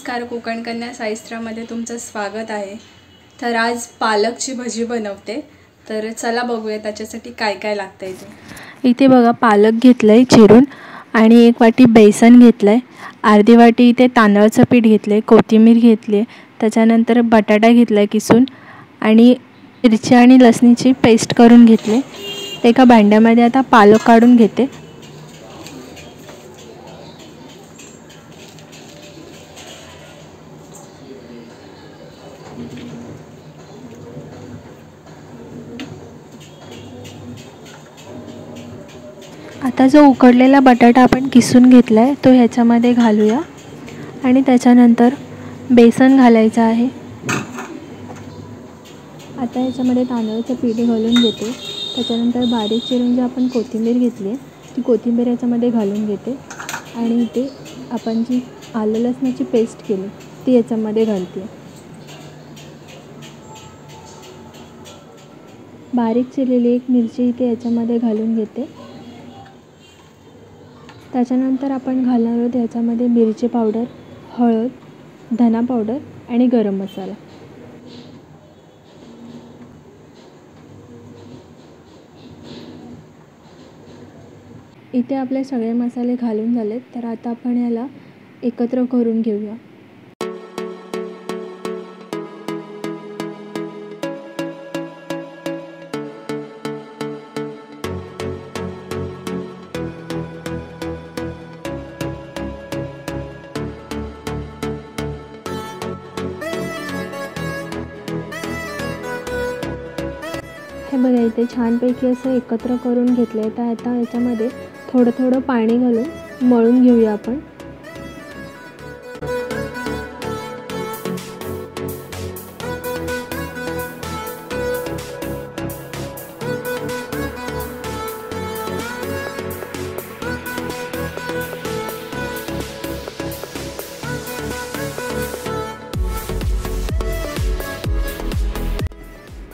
नमस्कार, कोकण कन्या साईस्त्रामध्ये तुमचं स्वागत आहे। तर आज पालकची भजी बनवते। तर चला बघूया त्याच्यासाठी काय काय लागतंय ते। इथे बघा पालक घेतलाय चिरून आणि 1 वाटी बेसन घेतलाय, अर्धी वाटी इथे तांदळाचं पीठ घेतले, कोथिंबीर घेतली, त्याच्यानंतर बटाटा घेतलाय किसून आणि मिरची आणि लसणीची पेस्ट करून घेतले। एका भांड्यामध्ये आता पालक काढून घेते। आता जो उकडलेला बटाटा आपण किसून घेतलाय तो ह्याच्यामध्ये घालूया आणि त्याच्यानंतर बेसन घालायचं आहे। आता ह्याच्यामध्ये तांदळाचं पीठ घालून घेते, त्याच्यानंतर बारीक चिरून जे आपण कोथिंबीर घेतली ती कोथिंबीर ह्याच्यामध्ये घालून घेते आणि इथे आपण जी आलं लसणाची पेस्ट केली ती ह्याच्यामध्ये घालते। बारीक चिरलेली 1 मिरची इथे ह्याच्यामध्ये घालून घेते। त्याच्यानंतर आपण घालणार आहोत ह्याच्यामध्ये मिरची पावडर, हळद, धना पावडर आणि गरम मसाला। इथे आपले सगळे मसाले घालून झालेत, तर आता आपण याला एकत्र करून घेऊया। हे बघा इथे छानपैकी असं एकत्र करून घेतलं आहे। तर आता याच्यामध्ये थोडं थोडं पाणी घालून मळून घेऊया आपण।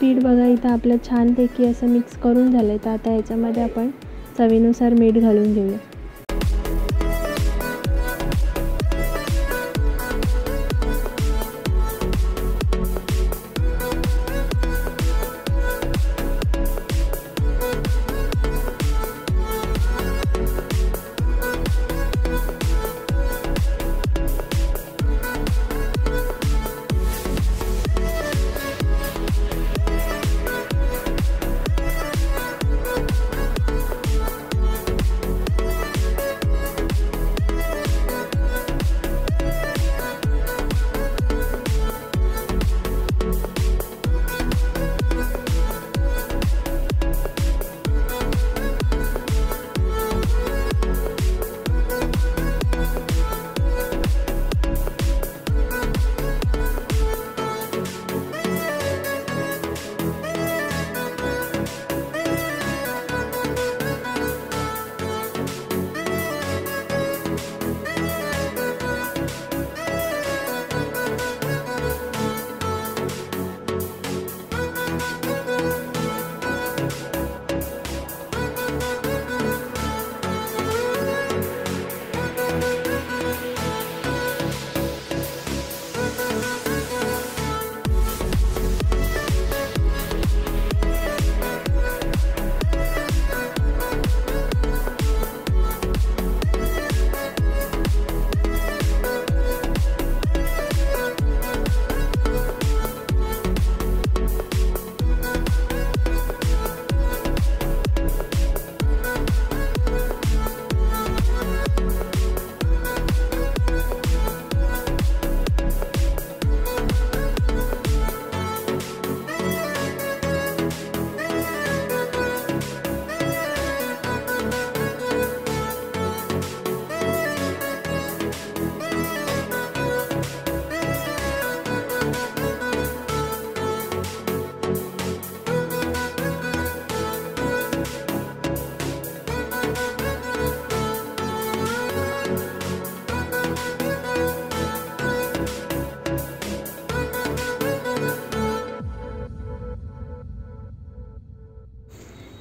पीठ बघा इथं आपलं छानपैकी असं मिक्स करून झालं आहे। तर आता याच्यामध्ये आपण चवीनुसार मीठ घालून घेऊया।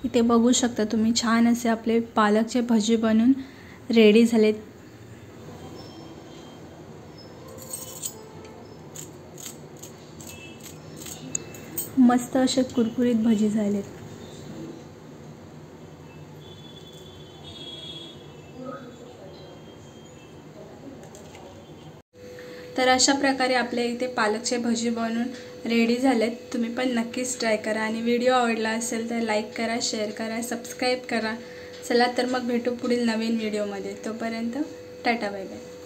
इथे बघू शकता तुम्ही, छान असे आपले पालकचे भजी बनून रेडी झालेत। मस्त असे कुरकुरीत भजी झालेत. तर अशा प्रकारे आपल्या इथे पालकचे भजी बनवून रेडी झालेत. तुम्ही पण नक्कीच ट्राय करा आणि व्हिडिओ आवडला असेल तर लाईक करा, शेअर करा, सबस्क्राईब करा. चला तर मग भेटू पुढील नवीन व्हिडिओमध्ये. तोपर्यंत टाटा बाय बाय.